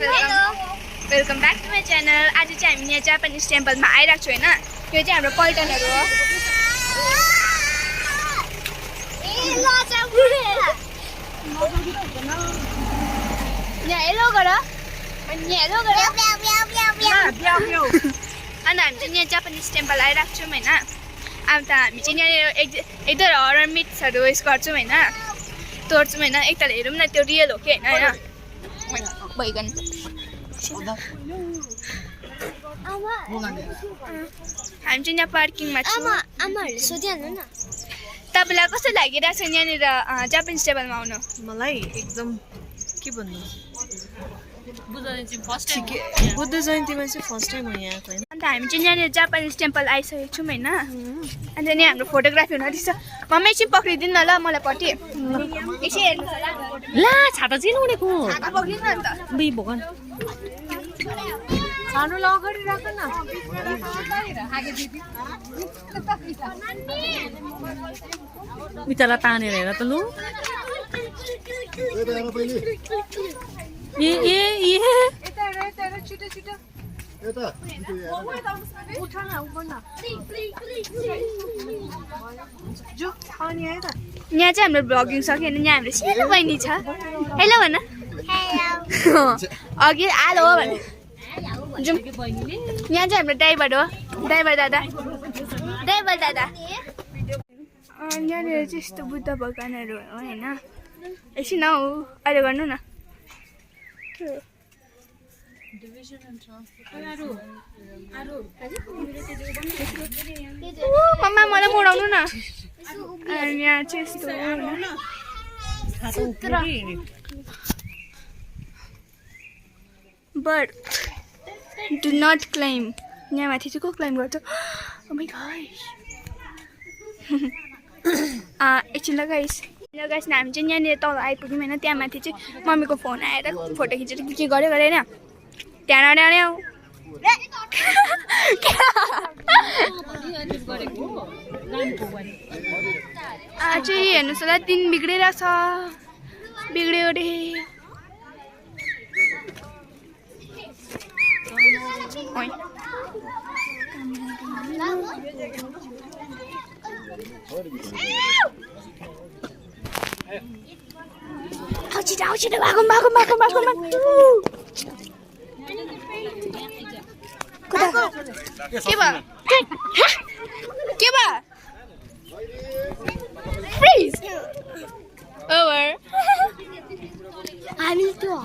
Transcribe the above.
Welcome back to my channel. आज चाहिँ हामी यहाँ जापानिज टेम्पलमा आइरहेको छु होइन। यो चाहिँ हाम्रो पल्टनहरू हो। यहाँ हेलो गर, अनि हेलो गर। अनि हामी चाहिँ यहाँ जापानिज टेम्पल आइरहेको छौँ होइन। अब त हामी चाहिँ यहाँनिर एक दुईवटा हरर मिथ्सहरू उयस गर्छौँ होइन, तोड्छौँ होइन। एकताल हेरौँ न त्यो रियल हो कि होइन भइगन। हामी चाहिँ यहाँ पार्किङमा छौँ। आमाहरूले सोधिहाल्नु न, तपाईँलाई कस्तो लागिरहेको छ यहाँनिर जापानिज टेम्पलमा आउनु? मलाई एकदम के भन्नु, बुद्ध जयन्तीमा चाहिँ फर्स्ट टाइम हो यहाँ होइन। अन्त हामी चाहिँ यहाँनिर जापानिज टेम्पल आइसकेको छौँ होइन। अन्त नि हाम्रो फोटोग्राफी हुन दिन्छ। मम्मी एकछिन पक्रिदिनु न ल मलाई पट्टि। एकछिन हेर्नु ला छाता चाहिँ उडेको छाता पक्रिनु अन्त। बी भगवान छानु ल अगाडि राख न। बिचरा तानेर हेर त लु। ए ए ए यहाँ चाहिँ हाम्रो भ्लगिङ सक्यो भने यहाँ हाम्रो सानो बहिनी छ। हेलो भन। अघि हेलो भने जाउँ। यहाँ चाहिँ हाम्रो ड्राइभर हो, ड्राइभर दादा। यहाँनिर चाहिँ यस्तो बुद्ध भगवानहरू हो होइन। एकछिन हौ अहिले गर्नु न। मम्मा मलाई मोडाउनु न। यहाँ चाहिँ यस्तो बट डु नट क्लाइम। यहाँ माथि चाहिँ को क्लाइम गर्छ? Oh my god. एकछिन ल गाइस न हामी चाहिँ यहाँनिर तल आइपुग्यौँ होइन। त्यहाँ माथि चाहिँ मम्मीको फोन आएर फोटो खिचेर के गर्यो होइन। त्यहाँ चाहिँ हेर्नुहोस् होला दिन बिग्रिरहेछ, बिग्रियो रे। छिटो भागौँ। के भयो? Fridge over. हामी त्यो